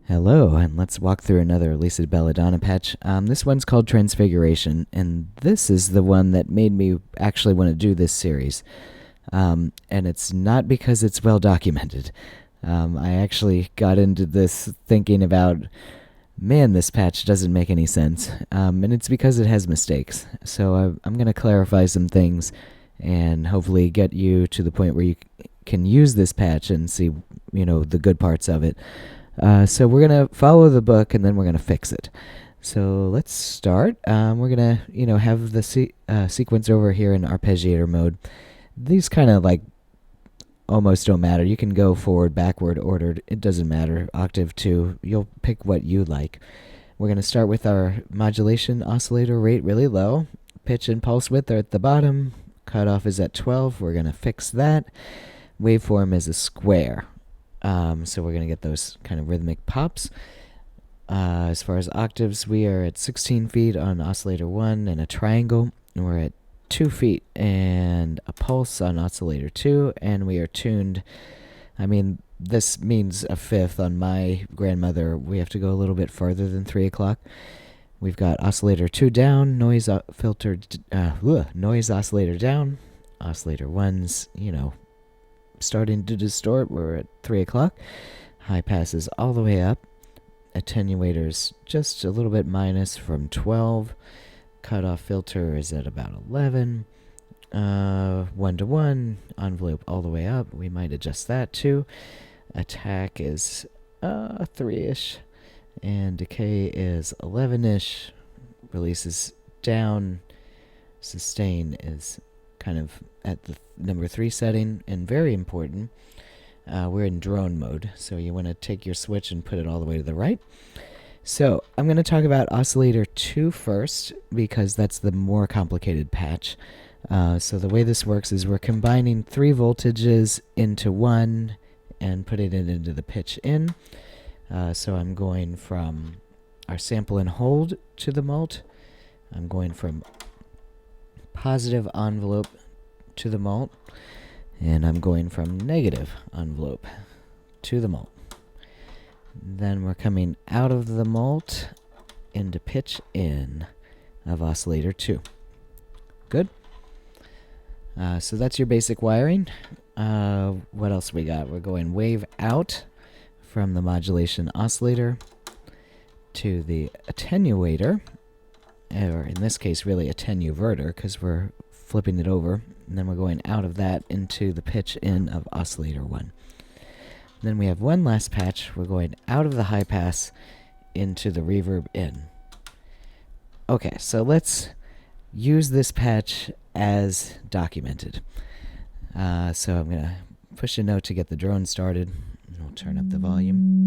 Hello, and let's walk through another release of Bella Donna Patch. This one's called Transfiguration, and this is the one that made me actually want to do this series. And it's not because it's well documented. I actually got into this thinking about, man, this patch doesn't make any sense. And it's because it has mistakes. So I'm going to clarify some things and hopefully get you to the point where you can use this patch and see, the good parts of it. So we're going to follow the book, and then we're going to fix it. So let's start. We're going to, have the sequence over here in arpeggiator mode. These kind of almost don't matter. You can go forward, backward, ordered. It doesn't matter. Octave 2, you'll pick what you like. We're going to start with our modulation oscillator rate really low. Pitch and pulse width are at the bottom. Cutoff is at 12. We're going to fix that. Waveform is a square. So we're going to get those kind of rhythmic pops. As far as octaves, we are at 16 feet on oscillator 1 and a triangle. And we're at 2 feet and a pulse on oscillator 2. And we are tuned, this means a fifth on my grandmother. We have to go a little bit farther than 3 o'clock. We've got oscillator 2 down, noise oscillator down, oscillator 1's, starting to distort. We're at 3 o'clock. High passes all the way up. Attenuators just a little bit minus from 12. Cutoff filter is at about 11. 1-to-1. Envelope all the way up. We might adjust that too. Attack is 3-ish. And decay is 11-ish. Release is down. Sustain is kind of at the number 3 setting, and very important, we're in drone mode, so you want to take your switch and put it all the way to the right. So I'm going to talk about oscillator 2 first, because that's the more complicated patch. So the way this works is we're combining 3 voltages into one and putting it into the pitch in. So I'm going from our sample and hold to the mult. I'm going from positive envelope to the mult, and I'm going from negative envelope to the mult. Then we're coming out of the mult into pitch in of oscillator 2. Good? So that's your basic wiring. What else we got? We're going wave out from the modulation oscillator to the attenuator, or in this case really attenuverter, because we're flipping it over, and then we're going out of that into the pitch in of oscillator 1. Then we have one last patch. We're going out of the high pass into the reverb in. Okay, so let's use this patch as documented. So I'm going to push a note to get the drone started. We'll turn up the volume.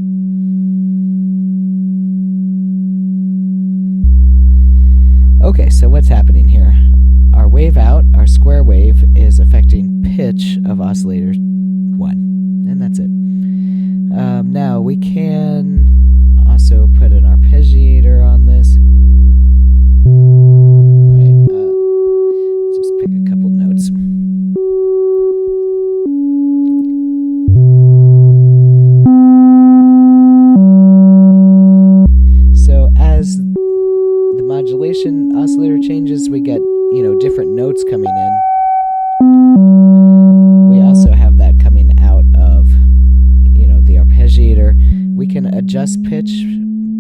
Okay, so what's happening here? Our wave out, our square wave, is affecting pitch of oscillator 1, and that's it. Now we can also put an arpeggiator on this. Right, just pick a couple notes. So as the modulation oscillator changes, we get, different notes coming in. We also have that coming out of, the arpeggiator. We can adjust pitch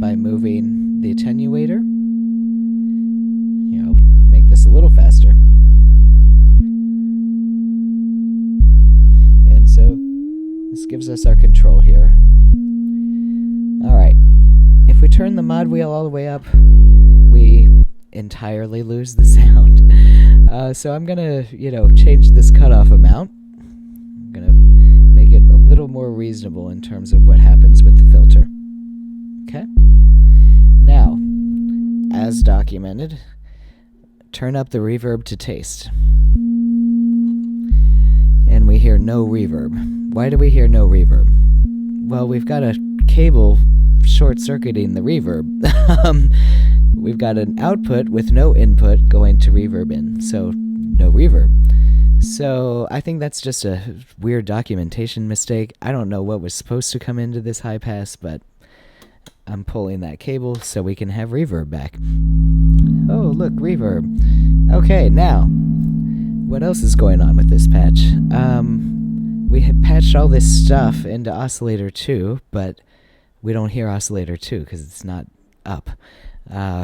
by moving the attenuator. Make this a little faster. And so this gives us our control here. All right. If we turn the mod wheel all the way up, we entirely lose the sound. So I'm gonna, change this cutoff amount. I'm gonna make it a little more reasonable in terms of what happens with the filter. Okay? Now, as documented, turn up the reverb to taste. And we hear no reverb. Why do we hear no reverb? Well, we've got a cable short-circuiting the reverb. We've got an output with no input going to reverb in, so no reverb. So I think that's just a weird documentation mistake. I don't know what was supposed to come into this high pass, but I'm pulling that cable so we can have reverb back. Oh, look, reverb. Okay, now, what else is going on with this patch? We had patched all this stuff into oscillator 2, but we don't hear oscillator 2 because it's not up.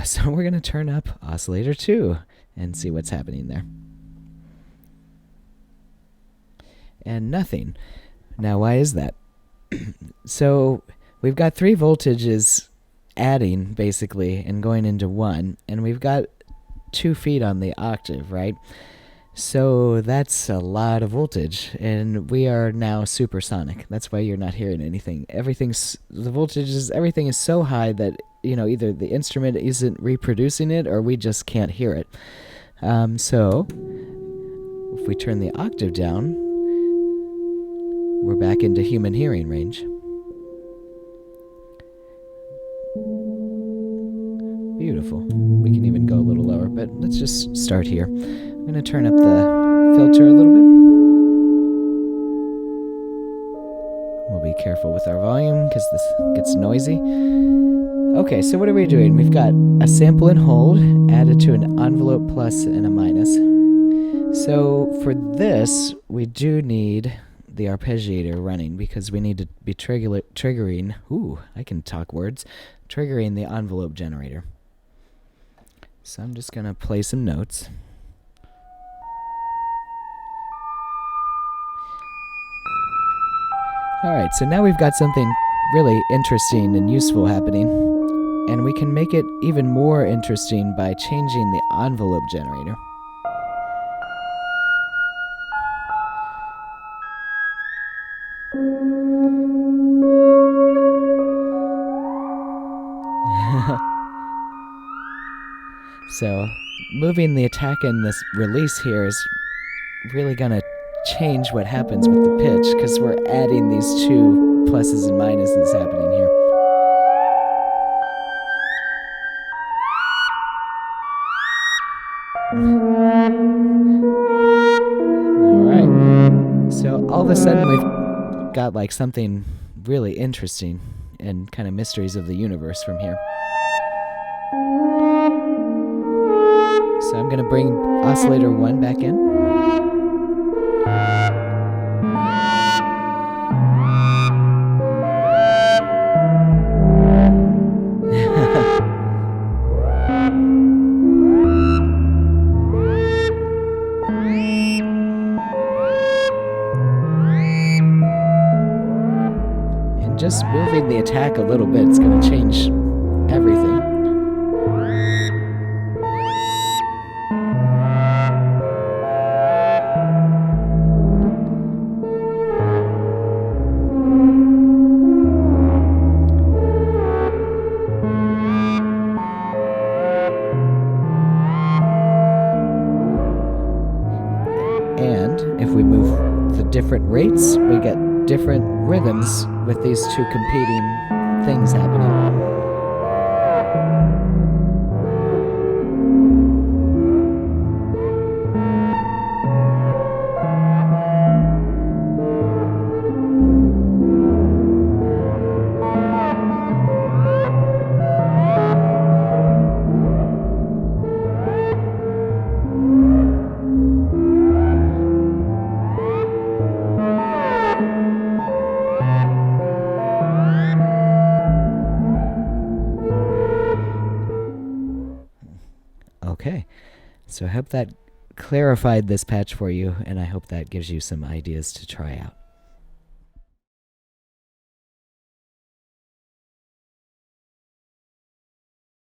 So we're going to turn up oscillator 2 and see what's happening there. And nothing. Now, why is that? So we've got 3 voltages adding, basically, and going into 1, and we've got 2 feet on the octave, right? So that's a lot of voltage, and we are now supersonic. That's why you're not hearing anything. The voltages, everything is so high that, either the instrument isn't reproducing it or we just can't hear it. So if we turn the octave down, we're back into human hearing range. Beautiful. We can even go a little lower, but let's just start here. I'm going to turn up the filter a little bit. We'll be careful with our volume because this gets noisy. Okay, so what are we doing? We've got a sample and hold added to an envelope plus and a minus. So for this, we do need the arpeggiator running because we need to be triggering, I can talk words, triggering the envelope generator. So I'm just going to play some notes. Alright, so now we've got something really interesting and useful happening, and we can make it even more interesting by changing the envelope generator. So moving the attack and this release here is really going to change what happens with the pitch because we're adding these 2 pluses and minuses happening here. Alright, so all of a sudden we've got like something really interesting and kind of mysteries of the universe from here. So I'm going to bring oscillator 1 back in. And just moving the attack a little bit is going to change everything. And if we move the different rates, we get different rhythms with these 2 competing things happening. Okay, so I hope that clarified this patch for you, and I hope that gives you some ideas to try out.